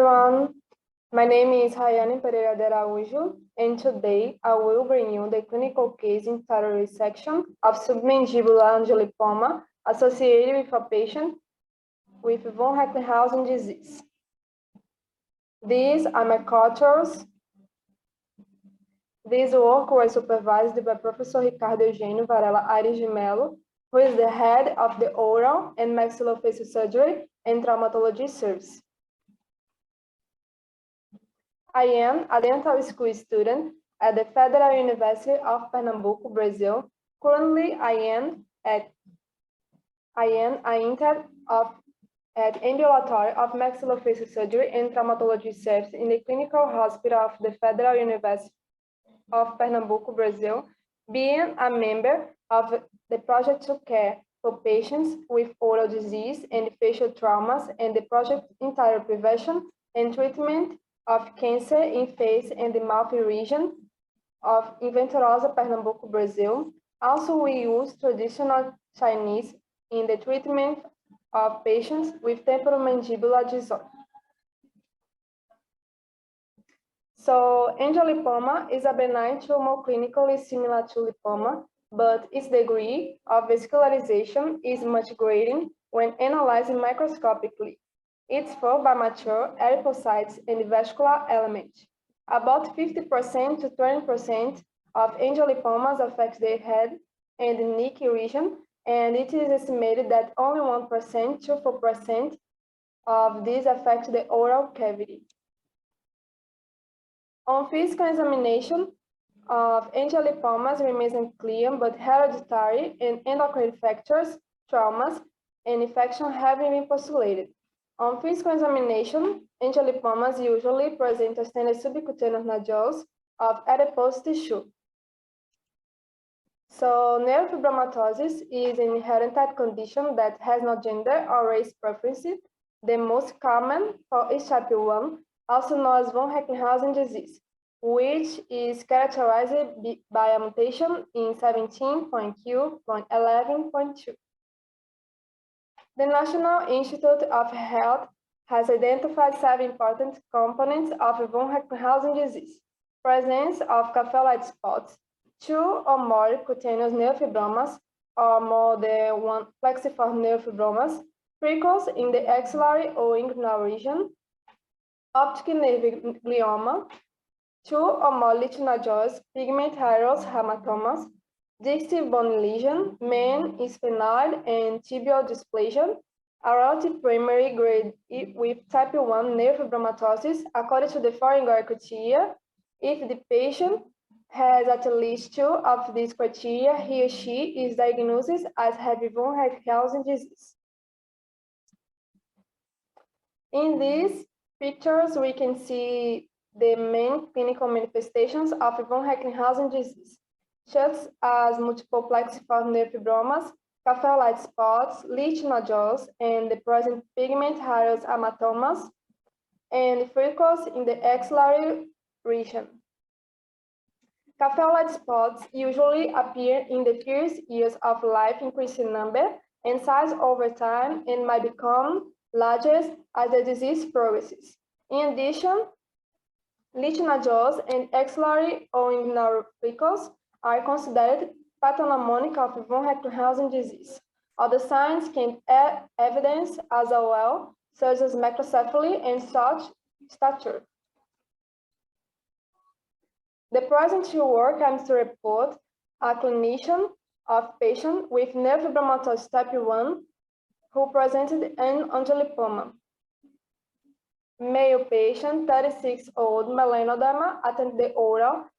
everyone. My name is Rayane Pereira, and today I will bring you the clinical case entitled Resection of submandibular angiolipoma associated with a patient with von Recklinghausen disease. These are my co-authors. This work was supervised by Professor Ricardo Eugênio Varela Aires de Mello, who is the head of the Oral and Maxillofacial Surgery and Traumatology Service. I am a dental school student at the Federal University of Pernambuco, Brazil. Currently, I am an intern at ambulatory of maxillofacial surgery and traumatology service in the clinical hospital of the Federal University of Pernambuco, Brazil, being a member of the project to care for patients with oral disease and facial traumas, and the project entitled Prevention and Treatment of Cancer in Face and the Mouth region of Venturosa, Pernambuco, Brazil. Also, we use traditional Chinese in the treatment of patients with temporomandibular disorder. So, angiolipoma is a benign tumor clinically similar to lipoma, but its degree of vascularization is much greater when analyzed microscopically. It's formed by mature adipocytes and vascular elements. About 50% to 20% of angiolipomas affect the head and neck region, and it is estimated that only 1% to 4% of these affect the oral cavity. On physical examination of angiolipomas remains unclear, but hereditary and endocrine factors, traumas, and infection have been postulated. On physical examination, angiolipomas usually present extended subcutaneous nodules of adipose tissue. So, neurofibromatosis is an inherited condition that has no gender or race preference. The most common is type 1, also known as von Recklinghausen disease, which is characterized by a mutation in 17.q.11.2. The National Institute of Health has identified 7 important components of von Recklinghausen disease: presence of cafe-like spots, 2 or more cutaneous neurofibromas, or more than 1 plexiform neurofibromas, prickles in the axillary or inguinal region, optic nerve glioma, 2 or more lymph nodules, pigment hairs, hematomas, distal bone lesion, main sphenoid and tibial dysplasia, aortic primary grade with type 1 neurofibromatosis according to the following criteria. If the patient has at least 2 of these criteria, he or she is diagnosed as having von Recklinghausen disease. In these pictures, we can see the main clinical manifestations of von Recklinghausen disease, such as multiple plexiform neurofibromas, cafe-like spots, lymph nodules, and the present pigment hairs hematomas, and freckles in the axillary region. Cafe-like spots usually appear in the first years of life, increasing number and size over time, and might become larger as the disease progresses. In addition, lymph nodules and axillary or inguinal freckles are considered pathognomonic of von Recklinghausen disease. Other signs can evidence as well, such as macrocephaly and short stature. The present work aims to report a clinician of patient with neurofibromatosis type 1 who presented an angiolipoma. Male patient, 36-old, melanoderma, attended the oral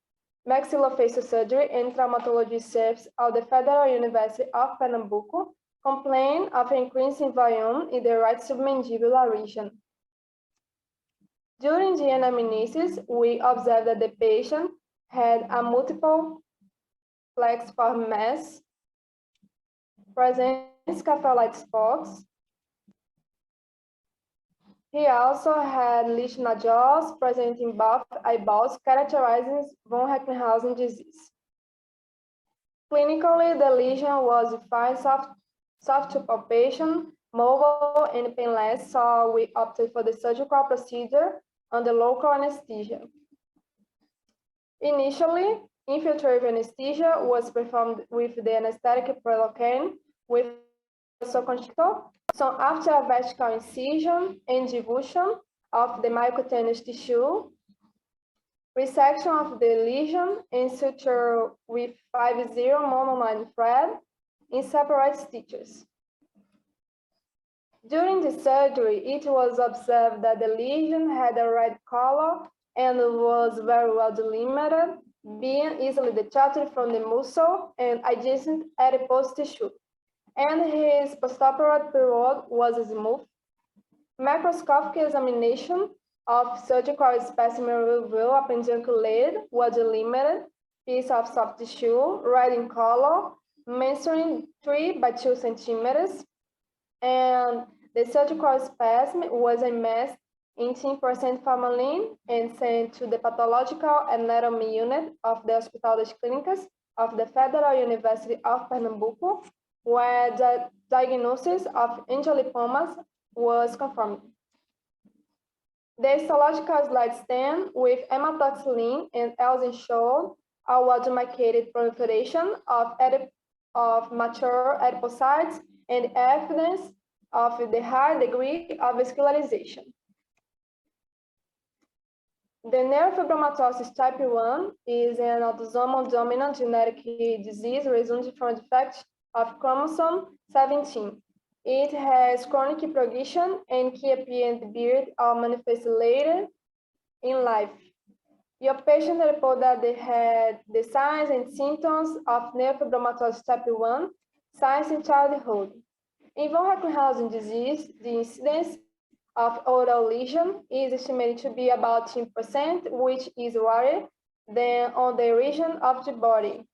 maxillofacial surgery and traumatology service of the Federal University of Pernambuco, complained of increasing volume in the right submandibular region. During the anamnesis, we observed that the patient had a multiple plexiform mass, present cafe-like spots. He also had lymph nodules present in both eyeballs, characterizing von Recklinghausen disease. Clinically, the lesion was fine soft to palpation mobile and painless, so we opted for the surgical procedure under local anesthesia. Initially, infiltrative anesthesia was performed with the anesthetic prelocaine with soconstrictor. So after a vertical incision and divulsion of the myocutaneous tissue, resection of the lesion and suture with 5-0 monoline thread in separate stitches. During the surgery, it was observed that the lesion had a red color and was very well delimited, being easily detected from the muscle and adjacent adipose tissue. And his postoperative period was smooth. Microscopic examination of surgical specimen revealed a pedunculated, well delimited piece of soft tissue, red in color, measuring 3 by 2 centimeters, and the surgical specimen was immersed in 10% formalin and sent to the pathological anatomy unit of the Hospital das Clínicas of the Federal University of Pernambuco, where the diagnosis of angiolipomas was confirmed. The histological slide stand with hematoxylin and Elsin showed a well-demarcated proliferation of mature adipocytes and evidence of the high degree of vascularization. The neurofibromatosis type 1 is an autosomal dominant genetic disease resulting from a defect of chromosome 17. It has chronic progression and key apparent beard are manifested later in life. Your patient reported that they had the signs and symptoms of neurofibromatosis type 1 signs in childhood. In von Recklinghausen disease, the incidence of oral lesion is estimated to be about 10%, which is lower than on the region of the body.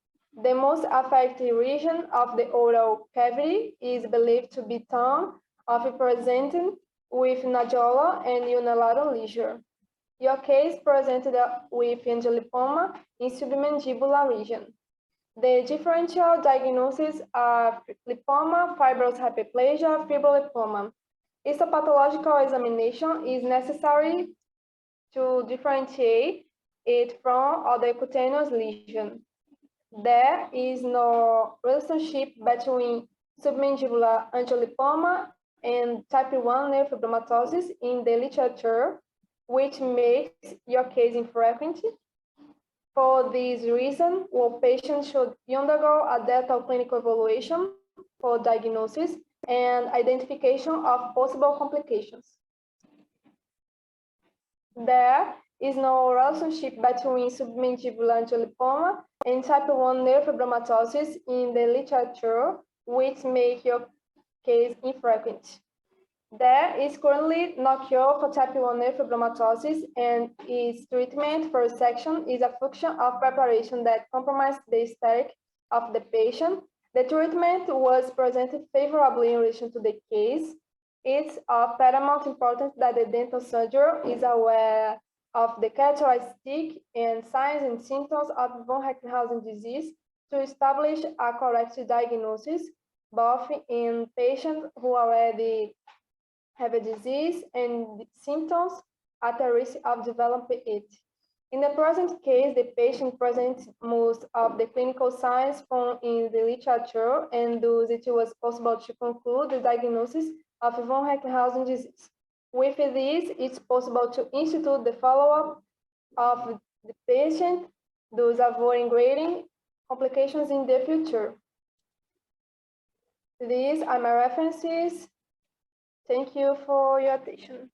The most affected region of the oral cavity is believed to be tongue, often presenting with nodular and unilateral lesion. Your case presented with angiolipoma in submandibular region. The differential diagnoses are lipoma, fibrous hyperplasia, fibrolipoma. Histopathological examination is necessary to differentiate it from other cutaneous lesion. There is no relationship between submandibular angiolipoma and type 1 neurofibromatosis in the literature, which makes your case infrequent. For this reason, all patients should undergo a detailed clinical evaluation for diagnosis and identification of possible complications. There is no relationship between submandibular angiolipoma and type 1 neurofibromatosis in the literature, which make your case infrequent. There is currently no cure for type 1 neurofibromatosis, and its treatment for resection is a function of preparation that compromises the aesthetic of the patient. The treatment was presented favorably in relation to the case. It's of paramount importance that the dental surgeon is aware of the characteristic and signs and symptoms of von Recklinghausen disease to establish a correct diagnosis, both in patients who already have a disease and symptoms at the risk of developing it. In the present case, the patient presents most of the clinical signs found in the literature, and thus it was possible to conclude the diagnosis of von Recklinghausen disease. With this, it's possible to institute the follow-up of the patient, thus avoiding grading complications in the future. These are my references. Thank you for your attention.